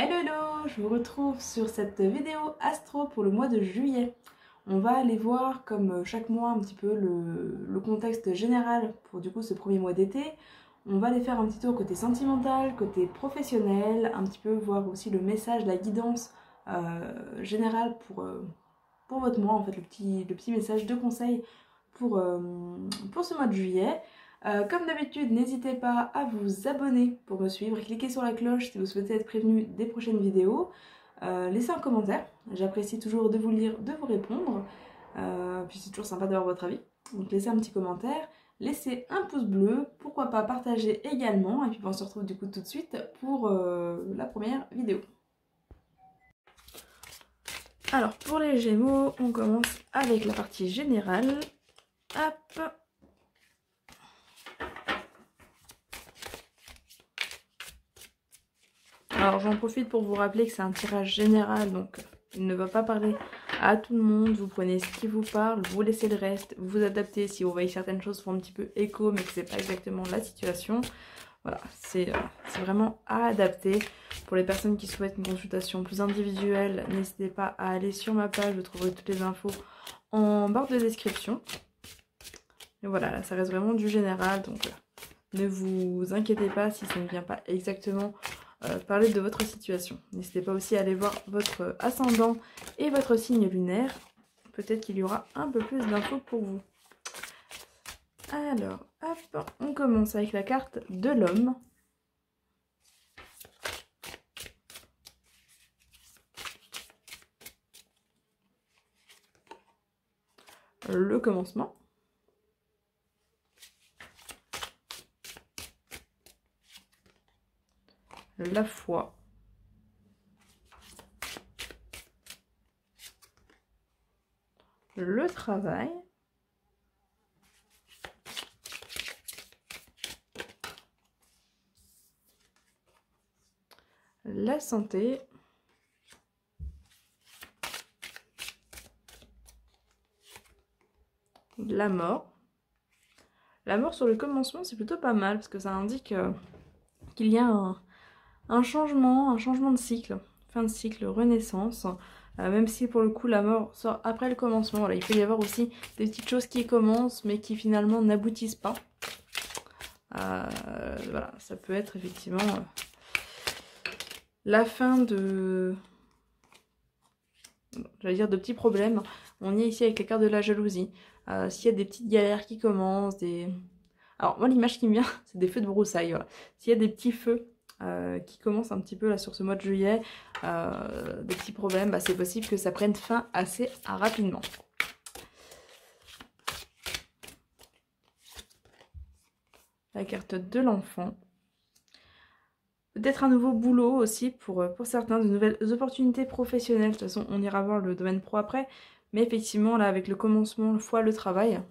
Hello hello, je vous retrouve sur cette vidéo astro pour le mois de juillet. On va aller voir comme chaque mois un petit peu le contexte général pour du coup ce premier mois d'été. On va aller faire un petit tour côté sentimental, côté professionnel, un petit peu voir aussi le message, la guidance générale pour votre mois, en fait le petit message de conseil pour ce mois de juillet. Comme d'habitude, n'hésitez pas à vous abonner pour me suivre et cliquez sur la cloche si vous souhaitez être prévenu des prochaines vidéos. Laissez un commentaire, j'apprécie toujours de vous lire, de vous répondre. Puis c'est toujours sympa d'avoir votre avis. Donc laissez un petit commentaire, laissez un pouce bleu, pourquoi pas partager également. Et puis on se retrouve du coup tout de suite pour la première vidéo. Alors pour les Gémeaux, on commence avec la partie générale. Hop. Alors j'en profite pour vous rappeler que c'est un tirage général, donc il ne va pas parler à tout le monde. Vous prenez ce qui vous parle, vous laissez le reste, vous vous adaptez si vous voyez certaines choses font un petit peu écho mais que c'est pas exactement la situation. Voilà, c'est vraiment à adapter. Pour les personnes qui souhaitent une consultation plus individuelle, n'hésitez pas à aller sur ma page, vous trouverez toutes les infos en barre de description. Et voilà, là, ça reste vraiment du général, donc ne vous inquiétez pas si ça ne vient pas exactement parler de votre situation. N'hésitez pas aussi à aller voir votre ascendant et votre signe lunaire. Peut-être qu'il y aura un peu plus d'infos pour vous. Alors, hop, on commence avec la carte de l'homme. Le commencement. La foi. Le travail. La santé. La mort. La mort sur le commencement, c'est plutôt pas mal parce que ça indique qu'il y a un changement de cycle, fin de cycle, renaissance. Même si pour le coup la mort sort après le commencement, voilà, il peut y avoir aussi des petites choses qui commencent mais qui finalement n'aboutissent pas. Voilà, ça peut être effectivement la fin de... j'allais dire de petits problèmes. On y est ici avec les cartes de la jalousie. S'il y a des petites galères qui commencent, alors moi l'image qui me vient c'est des feux de broussailles. Voilà. S'il y a des petits feux qui commencent un petit peu là sur ce mois de juillet, des petits problèmes, c'est possible que ça prenne fin assez rapidement. La carte de l'enfant. Peut-être un nouveau boulot aussi pour certains, de nouvelles opportunités professionnelles. De toute façon, on ira voir le domaine pro après. Mais effectivement, là, avec le commencement, le travail,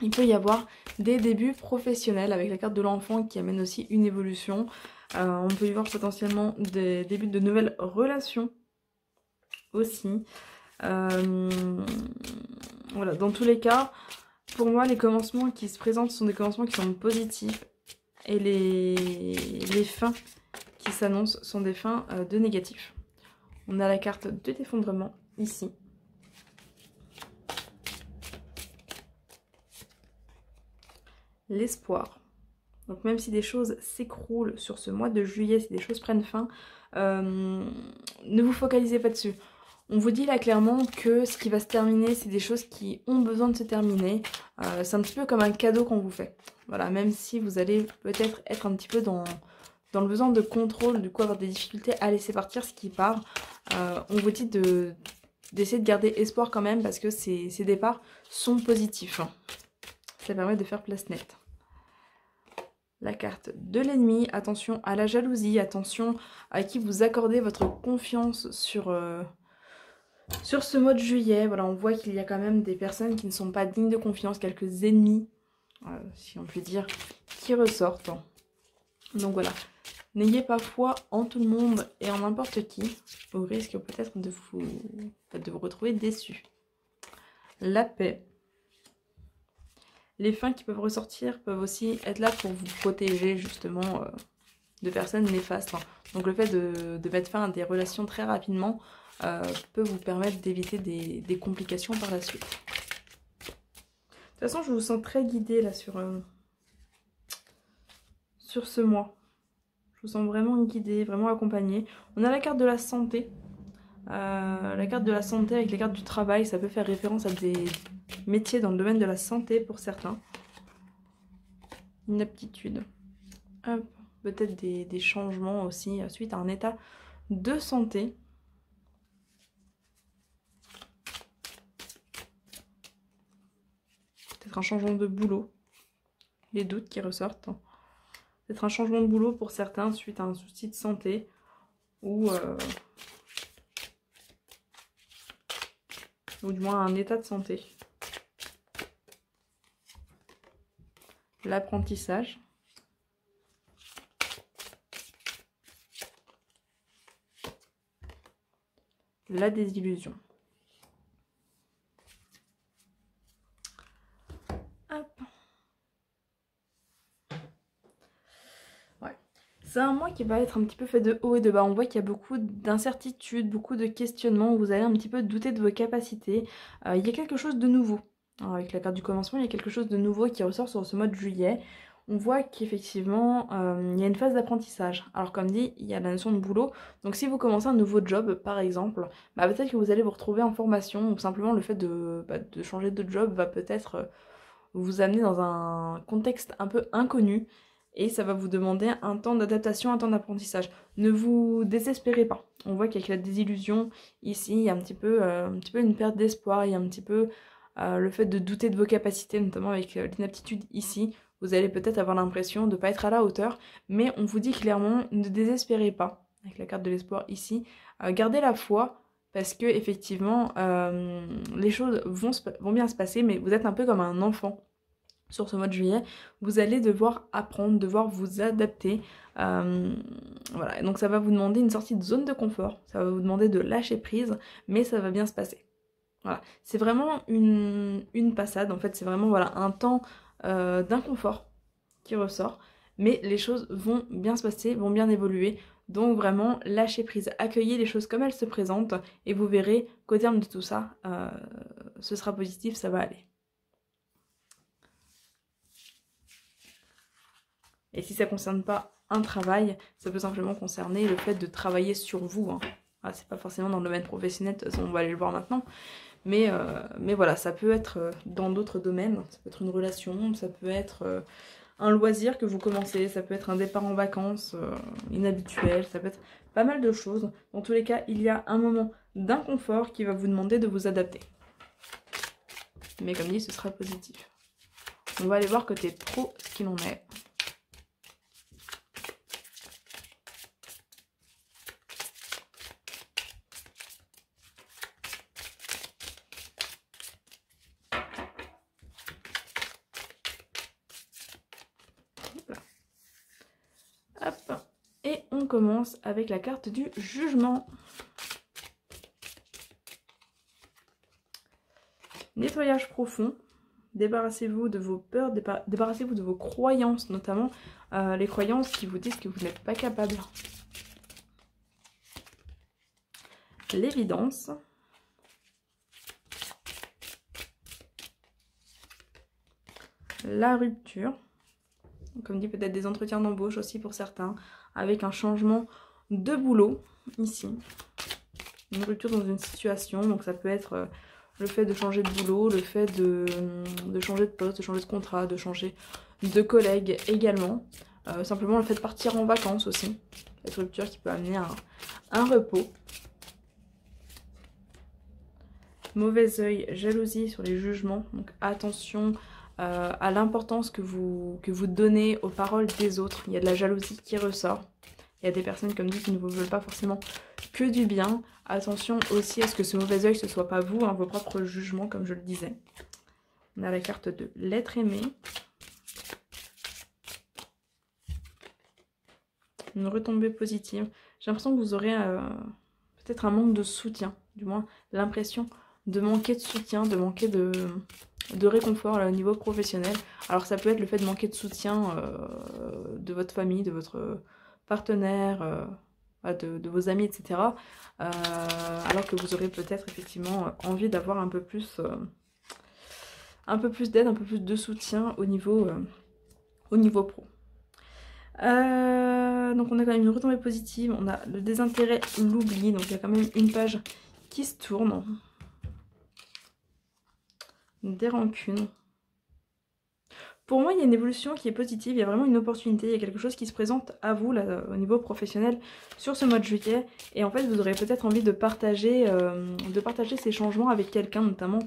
il peut y avoir des débuts professionnels avec la carte de l'enfant qui amène aussi une évolution. On peut y voir potentiellement des débuts de nouvelles relations aussi. Voilà, dans tous les cas, pour moi, les commencements qui se présentent sont des commencements qui sont positifs. Et les fins qui s'annoncent sont des fins de négatifs. On a la carte de l'effondrement ici. L'espoir. Donc même si des choses s'écroulent sur ce mois de juillet, si des choses prennent fin, ne vous focalisez pas dessus. On vous dit là clairement que ce qui va se terminer, c'est des choses qui ont besoin de se terminer. C'est un petit peu comme un cadeau qu'on vous fait. Voilà, même si vous allez peut-être être un petit peu dans le besoin de contrôle, du coup avoir des difficultés à laisser partir ce qui part, on vous dit d'essayer de garder espoir quand même parce que ces départs sont positifs. Ça permet de faire place nette. La carte de l'ennemi, attention à la jalousie, attention à qui vous accordez votre confiance sur ce mois de juillet. Voilà, on voit qu'il y a quand même des personnes qui ne sont pas dignes de confiance, quelques ennemis, si on peut dire, qui ressortent. Donc voilà, n'ayez pas foi en tout le monde et en n'importe qui, au risque peut-être de vous retrouver déçu. La paix. Les fins qui peuvent ressortir peuvent aussi être là pour vous protéger justement de personnes néfastes. Donc le fait de mettre fin à des relations très rapidement peut vous permettre d'éviter des complications par la suite. De toute façon, je vous sens très guidée là sur ce mois. Je vous sens vraiment guidée, vraiment accompagnée. On a la carte de la santé. La carte de la santé avec les cartes du travail, ça peut faire référence à des métiers dans le domaine de la santé pour certains. Une aptitude. Peut-être des changements aussi suite à un état de santé. Peut-être un changement de boulot. Les doutes qui ressortent. Peut-être un changement de boulot pour certains suite à un souci de santé. Ou du moins un état de santé. L'apprentissage. La désillusion. Hop. Ouais. C'est un mois qui va être un petit peu fait de haut et de bas. On voit qu'il y a beaucoup d'incertitudes, beaucoup de questionnements. Où vous allez un petit peu douter de vos capacités. Il y a quelque chose de nouveau. Alors, avec la carte du commencement, il y a quelque chose de nouveau qui ressort sur ce mois de juillet. On voit qu'effectivement, il y a une phase d'apprentissage. Alors comme dit, il y a la notion de boulot. Donc si vous commencez un nouveau job, par exemple, peut-être que vous allez vous retrouver en formation, ou simplement le fait de changer de job va peut-être vous amener dans un contexte un peu inconnu. Et ça va vous demander un temps d'adaptation, un temps d'apprentissage. Ne vous désespérez pas. On voit qu'avec la désillusion, ici, il y a un petit peu une perte d'espoir, il y a un petit peu le fait de douter de vos capacités, notamment avec l'inaptitude ici. Vous allez peut-être avoir l'impression de ne pas être à la hauteur, mais on vous dit clairement, ne désespérez pas, avec la carte de l'espoir ici. Gardez la foi, parce que effectivement, les choses vont bien se passer, mais vous êtes un peu comme un enfant sur ce mois de juillet. Vous allez devoir apprendre, devoir vous adapter. Voilà, donc ça va vous demander une sortie de zone de confort, ça va vous demander de lâcher prise, mais ça va bien se passer. Voilà, c'est vraiment une passade, en fait, c'est vraiment voilà, un temps d'inconfort qui ressort, mais les choses vont bien se passer, vont bien évoluer, donc vraiment lâchez prise, accueillez les choses comme elles se présentent, et vous verrez qu'au terme de tout ça, ce sera positif, ça va aller. Et si ça ne concerne pas un travail, ça peut simplement concerner le fait de travailler sur vous, hein. Ah, c'est pas forcément dans le domaine professionnel, de toute façon on va aller le voir maintenant. Mais voilà, ça peut être dans d'autres domaines, ça peut être une relation, ça peut être un loisir que vous commencez, ça peut être un départ en vacances inhabituel, ça peut être pas mal de choses. Dans tous les cas, il y a un moment d'inconfort qui va vous demander de vous adapter. Mais comme dit, ce sera positif. On va aller voir côté pro ce qu'il en est. Hop. Et on commence avec la carte du jugement. Nettoyage profond. Débarrassez-vous de vos peurs, débarrassez-vous de vos croyances, notamment les croyances qui vous disent que vous n'êtes pas capable. L'évidence. La rupture. Comme dit, peut-être des entretiens d'embauche aussi pour certains, avec un changement de boulot, ici. Une rupture dans une situation, donc ça peut être le fait de changer de boulot, le fait de changer de poste, de changer de contrat, de changer de collègue également. Simplement le fait de partir en vacances aussi. Cette rupture qui peut amener un repos. Mauvais œil, jalousie sur les jugements, donc attention à l'importance que vous donnez aux paroles des autres. Il y a de la jalousie qui ressort. Il y a des personnes, comme dit, qui ne vous veulent pas forcément que du bien. Attention aussi à ce que ce mauvais œil, ce ne soit pas vous, hein, vos propres jugements, comme je le disais. On a la carte de l'être aimé. Une retombée positive. J'ai l'impression que vous aurez peut-être un manque de soutien. Du moins, l'impression de manquer de soutien, de manquer de réconfort là, au niveau professionnel. Alors ça peut être le fait de manquer de soutien de votre famille, de votre partenaire, de vos amis, etc. Alors que vous aurez peut-être effectivement envie d'avoir un peu plus d'aide, un peu plus de soutien au niveau pro. Donc on a quand même une retombée positive, on a le désintérêt, l'oubli, donc il y a quand même une page qui se tourne. Des rancunes. Pour moi, il y a une évolution qui est positive, il y a vraiment une opportunité, il y a quelque chose qui se présente à vous là, au niveau professionnel sur ce mois de juillet. Et en fait, vous aurez peut-être envie de partager ces changements avec quelqu'un, notamment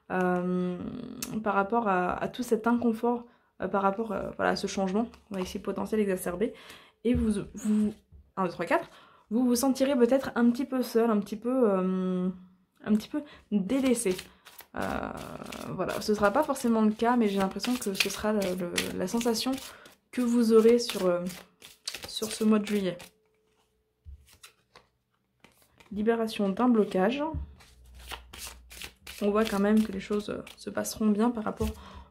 par rapport à tout cet inconfort, par rapport voilà, à ce changement, on a ici potentiel exacerbé. Et vous 1, 2, 3, 4, vous vous sentirez peut-être un petit peu seul, un petit peu délaissé. Voilà, ce sera pas forcément le cas, mais j'ai l'impression que ce sera la sensation que vous aurez sur ce mois de juillet. Libération d'un blocage. On voit quand même que les choses se passeront bien par rapport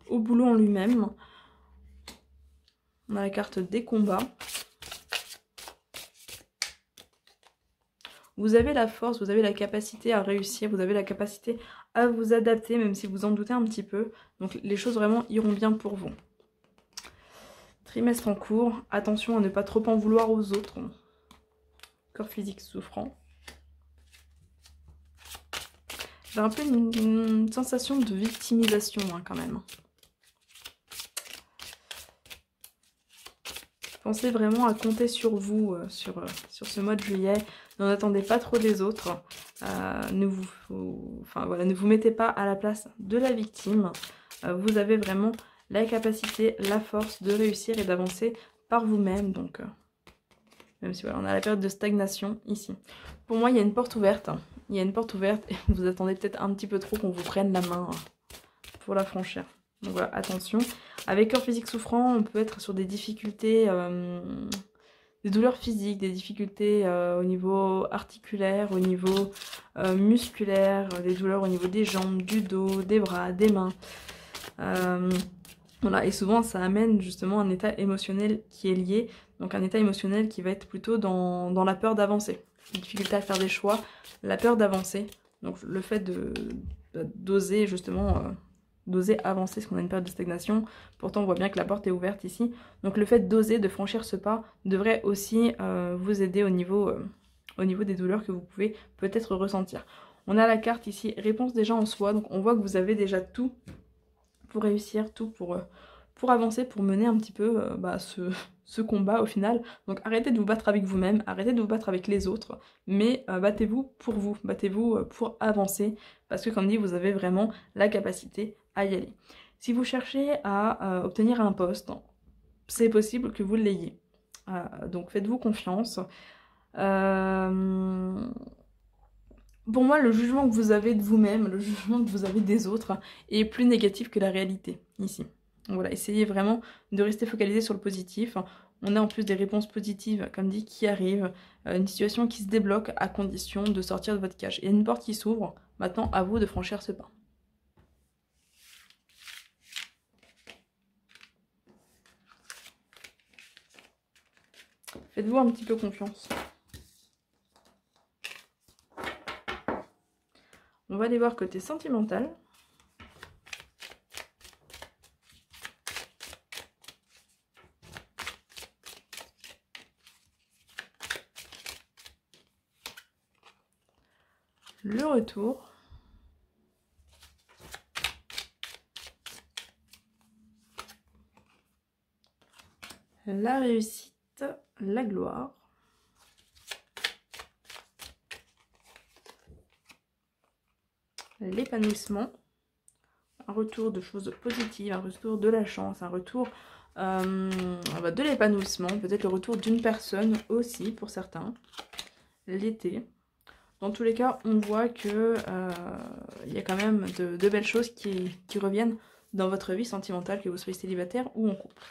au boulot en lui-même. On a la carte des combats. Vous avez la force, vous avez la capacité à réussir, vous avez la capacité à vous adapter, même si vous en doutez un petit peu. Donc les choses vraiment iront bien pour vous. Trimestre en cours, attention à ne pas trop en vouloir aux autres. Corps physique souffrant. J'ai un peu une sensation de victimisation hein, quand même. Pensez vraiment à compter sur vous, sur ce mois de juillet. N'en attendez pas trop des autres. Ne vous mettez pas à la place de la victime. Vous avez vraiment la capacité, la force de réussir et d'avancer par vous-même. Donc, même si voilà, on a la période de stagnation ici. Pour moi, il y a une porte ouverte. Il y a une porte ouverte et vous attendez peut-être un petit peu trop qu'on vous prenne la main pour la franchir. Donc voilà, attention. Avec corps physique souffrant, on peut être sur des difficultés, des douleurs physiques, des difficultés au niveau articulaire, au niveau musculaire, des douleurs au niveau des jambes, du dos, des bras, des mains. Voilà, et souvent ça amène justement un état émotionnel qui est lié, donc un état émotionnel qui va être plutôt dans la peur d'avancer, une difficulté à faire des choix, la peur d'avancer, donc le fait d'oser justement, d'oser avancer, parce qu'on a une période de stagnation, pourtant on voit bien que la porte est ouverte ici, donc le fait d'oser, de franchir ce pas, devrait aussi vous aider au niveau des douleurs que vous pouvez peut-être ressentir. On a la carte ici, réponse déjà en soi, donc on voit que vous avez déjà tout pour réussir, tout pour avancer, pour mener un petit peu ce combat au final. Donc arrêtez de vous battre avec vous-même, arrêtez de vous battre avec les autres, mais battez-vous pour vous, battez-vous pour avancer, parce que comme dit, vous avez vraiment la capacité à y aller. Si vous cherchez à obtenir un poste, c'est possible que vous l'ayez. Donc faites-vous confiance. Pour moi, le jugement que vous avez de vous-même, le jugement que vous avez des autres est plus négatif que la réalité, ici. Donc voilà, essayez vraiment de rester focalisé sur le positif. On a en plus des réponses positives, comme dit, qui arrivent, une situation qui se débloque à condition de sortir de votre cage. Il y a une porte qui s'ouvre, maintenant à vous de franchir ce pas. Faites-vous un petit peu confiance. On va aller voir côté sentimental. Le retour. La réussite, la gloire. L'épanouissement, un retour de choses positives, un retour de la chance, un retour de l'épanouissement, peut-être le retour d'une personne aussi pour certains, l'été. Dans tous les cas, on voit que il y a quand même de belles choses qui reviennent dans votre vie sentimentale, que vous soyez célibataire ou en couple.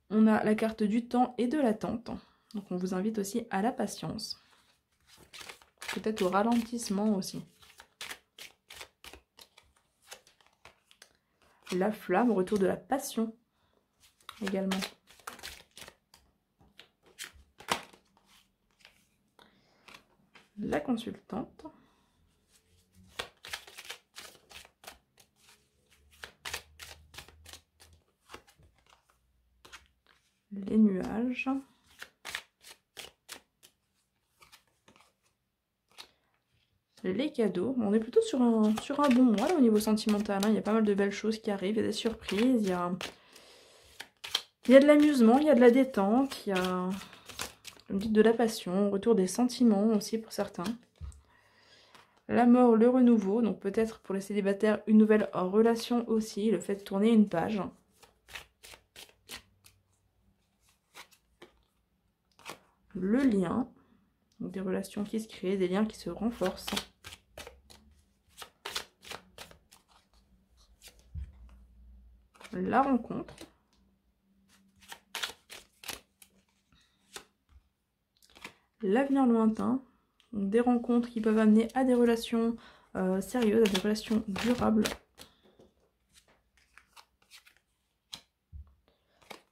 On a la carte du temps et de l'attente, donc on vous invite aussi à la patience, peut-être au ralentissement aussi. La flamme, retour de la passion également. la consultante. Les nuages. Les cadeaux. On est plutôt sur un bon mois là, au niveau sentimental. Hein. Il y a pas mal de belles choses qui arrivent, il y a des surprises, il y a de l'amusement, il y a de la détente, il y a de la passion, retour des sentiments aussi pour certains. La mort, le renouveau, donc peut-être pour les célibataires une nouvelle relation aussi, le fait de tourner une page. Le lien, donc des relations qui se créent, des liens qui se renforcent. La rencontre. L'avenir lointain, donc des rencontres qui peuvent amener à des relations sérieuses, à des relations durables.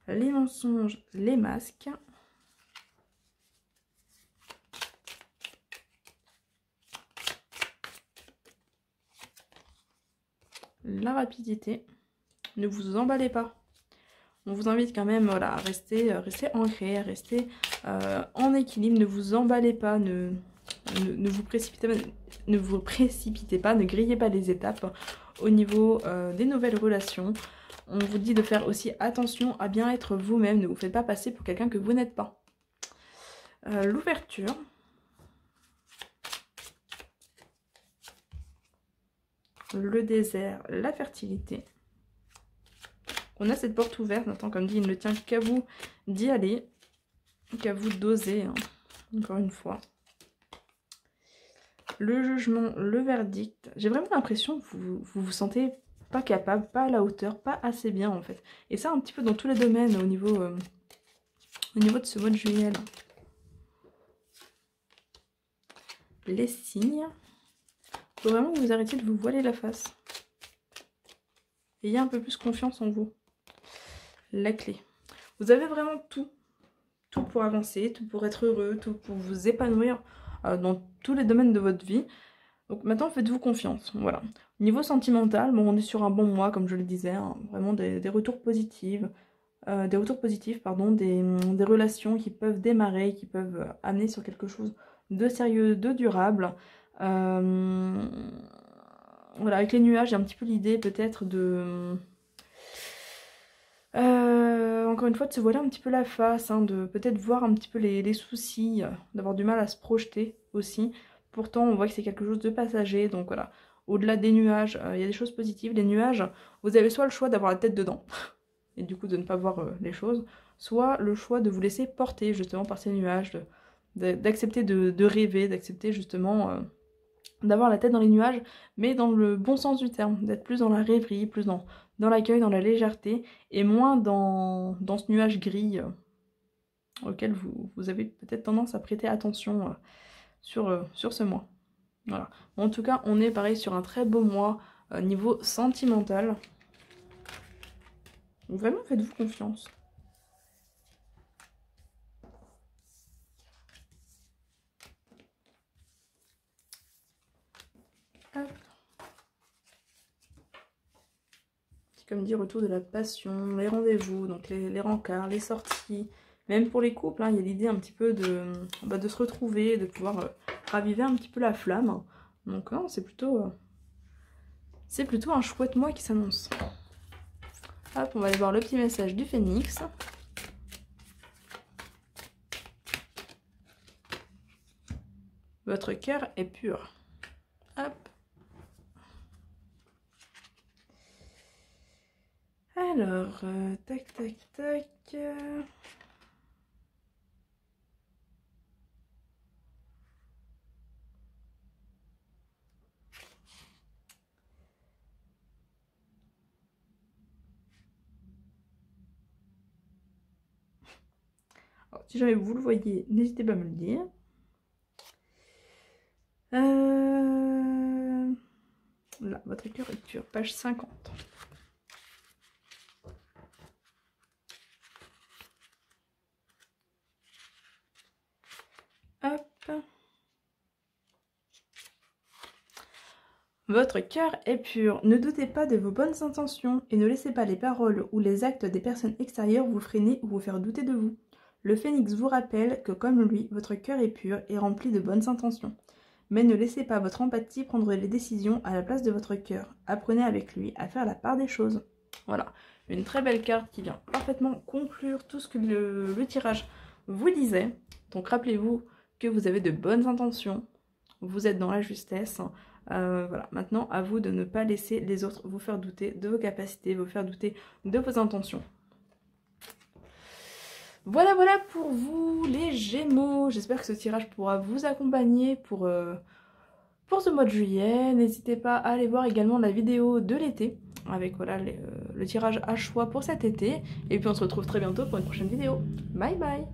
Les mensonges, les masques. La rapidité. Ne vous emballez pas. On vous invite quand même voilà, à rester ancré, à rester en équilibre. Ne vous emballez pas, ne vous précipitez pas, ne grillez pas les étapes au niveau des nouvelles relations. On vous dit de faire aussi attention à bien être vous-même. Ne vous faites pas passer pour quelqu'un que vous n'êtes pas. L'ouverture. Le désert, la fertilité. On a cette porte ouverte, maintenant comme dit, il ne tient qu'à vous d'y aller, qu'à vous d'oser, hein, encore une fois. Le jugement, le verdict. J'ai vraiment l'impression que vous sentez pas capable, pas à la hauteur, pas assez bien en fait. Et ça un petit peu dans tous les domaines au niveau de ce mois de juillet là. Les signes. Faut vraiment que vous arrêtiez de vous voiler la face. Ayez un peu plus confiance en vous. La clé. Vous avez vraiment tout pour avancer, tout pour être heureux, tout pour vous épanouir dans tous les domaines de votre vie. Donc maintenant faites-vous confiance, voilà. Au niveau sentimental, bon, on est sur un bon mois comme je le disais, hein, vraiment des retours positifs, des relations qui peuvent démarrer, qui peuvent amener sur quelque chose de sérieux, de durable. Voilà, avec les nuages, j'ai un petit peu l'idée peut-être de... encore une fois, de se voiler un petit peu la face, hein, de peut-être voir un petit peu les soucis, d'avoir du mal à se projeter aussi. Pourtant, on voit que c'est quelque chose de passager, donc voilà. Au-delà des nuages, il y a des choses positives. Les nuages, vous avez soit le choix d'avoir la tête dedans, et du coup de ne pas voir les choses, soit le choix de vous laisser porter justement par ces nuages, d'accepter de rêver, d'accepter justement d'avoir la tête dans les nuages, mais dans le bon sens du terme, d'être plus dans la rêverie, plus dans l'accueil, dans la légèreté, et moins dans ce nuage gris auquel vous avez peut-être tendance à prêter attention sur ce mois. Voilà. En tout cas, on est pareil sur un très beau mois niveau sentimental. Donc vraiment, faites-vous confiance. Hop. Comme dit, retour de la passion, les rendez-vous, donc les rencarts, les sorties. Même pour les couples, hein, il y a l'idée un petit peu de se retrouver, de pouvoir raviver un petit peu la flamme. Donc non, c'est plutôt un chouette mois qui s'annonce. Hop, on va aller voir le petit message du Phénix. Votre cœur est pur. Hop. Alors, tac, tac, tac. Alors, si jamais vous le voyez, n'hésitez pas à me le dire. Là, votre cœur est pur, page 50. Hop. Votre cœur est pur. Ne doutez pas de vos bonnes intentions et ne laissez pas les paroles ou les actes des personnes extérieures vous freiner ou vous faire douter de vous. Le phénix vous rappelle que comme lui, votre cœur est pur et rempli de bonnes intentions. Mais ne laissez pas votre empathie prendre les décisions à la place de votre cœur. Apprenez avec lui à faire la part des choses. Voilà, une très belle carte qui vient parfaitement conclure tout ce que le tirage vous disait. Donc rappelez-vous que vous avez de bonnes intentions, vous êtes dans la justesse. Voilà, maintenant à vous de ne pas laisser les autres vous faire douter de vos capacités, vous faire douter de vos intentions. Voilà pour vous les Gémeaux. J'espère que ce tirage pourra vous accompagner pour ce mois de juillet. N'hésitez pas à aller voir également la vidéo de l'été avec voilà le tirage à choix pour cet été. Et puis on se retrouve très bientôt pour une prochaine vidéo. Bye bye.